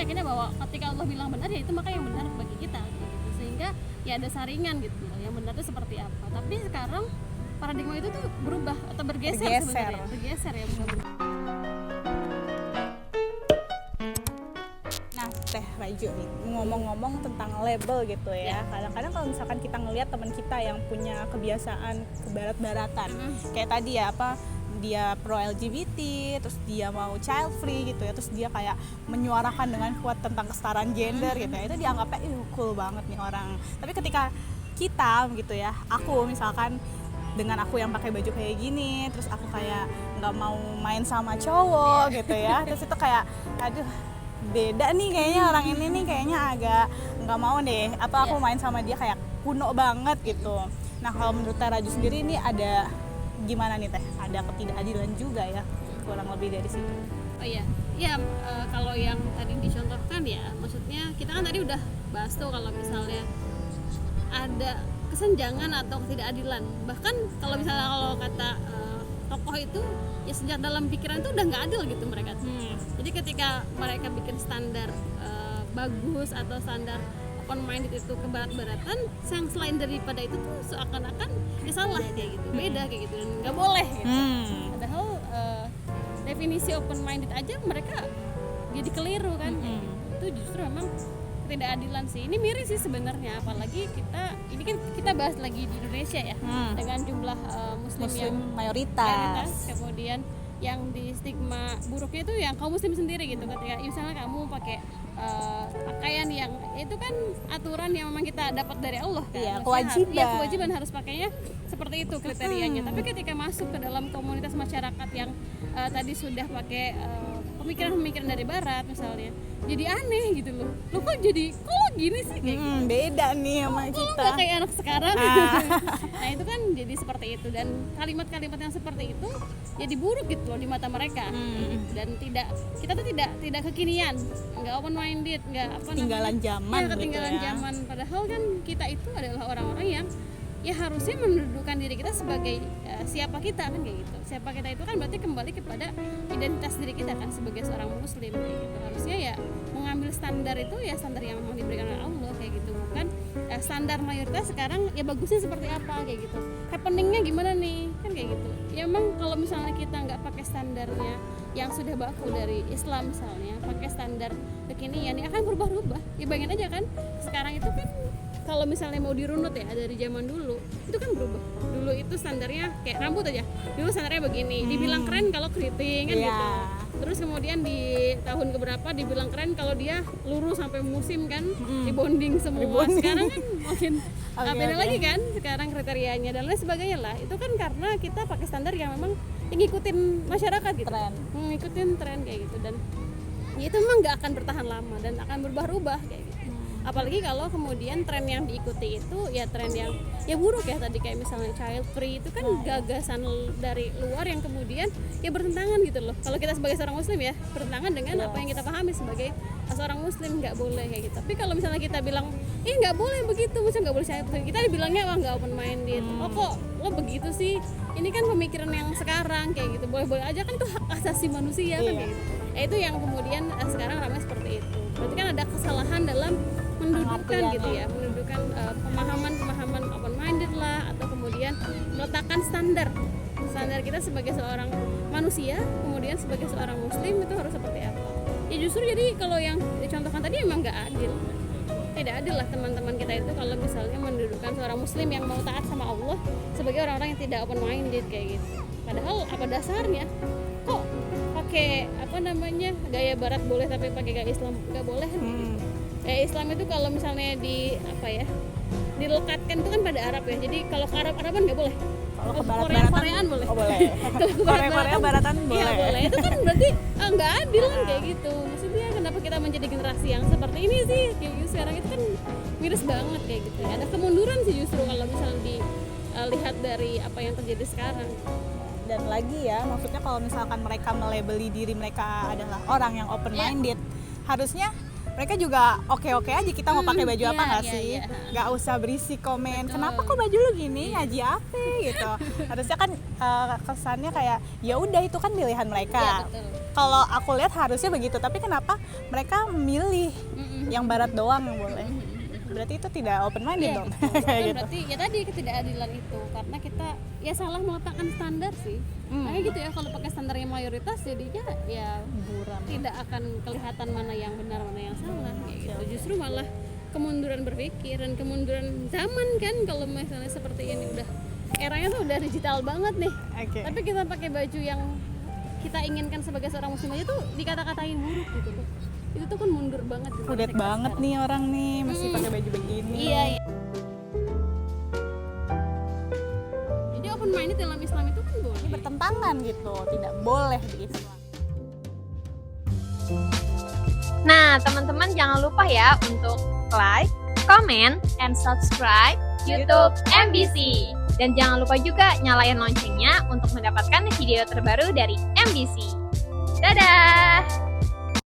keyakinan bahwa ketika Allah bilang benar ya itu maka yang benar bagi kita gitu. Sehingga ya ada saringan gitu loh, yang benar itu seperti apa. Tapi sekarang paradigma itu tuh berubah atau bergeser sebenarnya, bergeser ya benar-benar. Nah, Teh Raju nih, ngomong-ngomong tentang label gitu ya. Kadang-kadang kalau misalkan kita ngelihat teman kita yang punya kebiasaan kebarat-baratan, kayak tadi ya dia pro LGBT, terus dia mau child free gitu ya, terus dia kayak menyuarakan dengan kuat tentang kesetaraan gender gitu ya, itu dianggapnya cool banget nih orang. Tapi ketika kita gitu ya, aku misalkan dengan aku yang pakai baju kayak gini, terus aku kayak nggak mau main sama cowok gitu ya, terus itu kayak aduh beda nih kayaknya orang ini nih kayaknya agak nggak mau deh, atau aku main sama dia kayak kuno banget gitu. Nah kalau menurut Teh Raju sendiri ini ada gimana nih Teh? Ada ketidakadilan juga ya kurang lebih dari situ. Oh iya, ya kalau yang tadi dicontohkan ya, maksudnya kita kan tadi udah bahas tuh kalau misalnya ada kesenjangan atau ketidakadilan. Bahkan kalau misalnya kalau kata tokoh itu ya sejak dalam pikiran itu udah nggak adil gitu mereka. Jadi ketika mereka bikin standar bagus atau standar open minded itu kebarat-baratan, yang selain daripada itu tuh seakan-akan ya salah kayak gitu, beda kayak gitu dan nggak boleh gitu. Padahal definisi open minded aja mereka jadi keliru kan. Itu justru memang ketidakadilan sih. Ini miris sih sebenarnya, apalagi ini kan kita bahas lagi di Indonesia ya, dengan jumlah muslim yang mayoritas. Kemudian yang di stigma buruknya itu yang kaum muslim sendiri gitu, ketika misalnya kamu pakai pakaian yang itu kan aturan yang memang kita dapat dari Allah kan. Iya, kewajiban harus pakainya seperti itu kriterianya. Tapi ketika masuk ke dalam komunitas masyarakat yang tadi sudah pakai pemikiran-pemikiran dari barat misalnya, jadi aneh gitu loh. Lo kok gini sih kayak gitu. Beda nih sama kita. Kok kayak anak sekarang. Nah, itu kan jadi seperti itu, dan kalimat-kalimat yang seperti itu jadi buruk gitu loh di mata mereka. Dan kita tuh tidak kekinian, enggak open minded, enggak ketinggalan zaman ya, ketinggalan gitu ya. zaman. Padahal kan kita itu adalah orang-orang yang ya harusnya mendudukan diri kita sebagai siapa kita kan kayak gitu. Siapa kita itu kan berarti kembali kepada identitas diri kita kan sebagai seorang muslim kayak gitu. Harusnya ya mengambil standar itu ya standar yang memang diberikan oleh Allah kayak gitu, bukan standar mayoritas sekarang ya bagusnya seperti apa kayak gitu. Happeningnya gimana nih kan kayak gitu. Ya emang kalau misalnya kita nggak pakai standarnya yang sudah baku dari Islam misalnya, pakai standar kekinian ya akan berubah-ubah. Ya bayangin aja kan sekarang itu kan kalau misalnya mau dirunut ya dari zaman dulu itu kan berubah. Dulu itu standarnya kayak rambut aja, dulu standarnya begini, dibilang keren kalau keriting kan gitu. Terus kemudian di tahun keberapa dibilang keren kalau dia lurus sampai musim kan, dibonding semua. Sekarang kan makin beda lagi kan sekarang kriterianya dan lain sebagainya lah. Itu kan karena kita pakai standar yang memang ngikutin masyarakat gitu, ngikutin tren kayak gitu, dan ya itu memang nggak akan bertahan lama dan akan berubah-ubah kayak gitu. Apalagi kalau kemudian tren yang diikuti itu ya tren yang ya buruk ya, tadi kayak misalnya child free itu kan gagasan dari luar yang kemudian ya bertentangan gitu loh. Kalau kita sebagai seorang muslim ya bertentangan dengan apa yang kita pahami sebagai seorang muslim, nggak boleh kayak gitu. Tapi kalau misalnya kita bilang nggak boleh begitu, misalnya nggak boleh child free, kita dibilangnya wah nggak open minded. Oh kok lo begitu sih, ini kan pemikiran yang sekarang kayak gitu, boleh-boleh aja kan tuh hak asasi manusia kan kayak gitu. Itu yang kemudian sekarang ramai seperti itu. Berarti kan ada kesalahan dalam mendudukan gitu ya, mendudukan pemahaman open minded lah, atau kemudian meletakkan standar kita sebagai seorang manusia, kemudian sebagai seorang muslim itu harus seperti apa. Ya justru jadi kalau yang dicontohkan tadi emang nggak adil, tidak adil lah teman-teman kita itu kalau misalnya mendudukan seorang muslim yang mau taat sama Allah sebagai orang-orang yang tidak open minded kayak gitu. Padahal apa dasarnya kok pakai gaya barat boleh tapi pakai gaya Islam nggak boleh kan gitu. Islam itu kalau misalnya dilekatkan itu kan pada Arab ya, jadi kalau ke Araban nggak boleh, kalau ke Koreaan boleh. Oh boleh. Korea baratan boleh. Iya boleh. Itu kan berarti nggak adil kan kayak gitu. Maksudnya kenapa kita menjadi generasi yang seperti ini sih kayak gitu. Sekarang itu kan miris banget kayak gitu ya. Ada kemunduran sih justru kalau misalnya dilihat dari apa yang terjadi sekarang. Dan lagi ya, maksudnya kalau misalkan mereka melabeli diri mereka adalah orang yang open minded, harusnya mereka juga oke-oke aja kita mau pakai baju apa nggak sih, nggak usah berisi komen. Betul. Kenapa kok baju lu gini, ngaji apa gitu. Harusnya kan kesannya kayak ya udah itu kan pilihan mereka. kalau aku lihat harusnya begitu, tapi kenapa mereka milih yang barat doang yang boleh? Berarti itu tidak open minded dong. Betul. Kayak Kan gitu. berarti ya tadi ketidakadilan itu karena kita ya salah meletakkan standar sih. Kayak gitu ya, kalau pakai standar yang mayoritas jadinya ya Buram. tidak akan kelihatan mana yang benar mana yang salah kayak gitu. Justru malah kemunduran berpikir dan kemunduran zaman kan, kalau misalnya seperti ini udah eranya tuh udah digital banget nih. Oke. Tapi kita pakai baju yang kita inginkan sebagai seorang muslim aja tuh dikata-katain buruk gitu loh. Itu tuh kan mundur banget gitu. Kudet banget nih orang nih masih pakai baju begini. Iya. Jadi open minded dalam Islam itu kan boleh. Ini bertentangan gitu, tidak boleh di Islam. Nah, teman-teman jangan lupa ya untuk like, comment, and subscribe YouTube MBC. Dan jangan lupa juga nyalain loncengnya untuk mendapatkan video terbaru dari MBC. Dadah!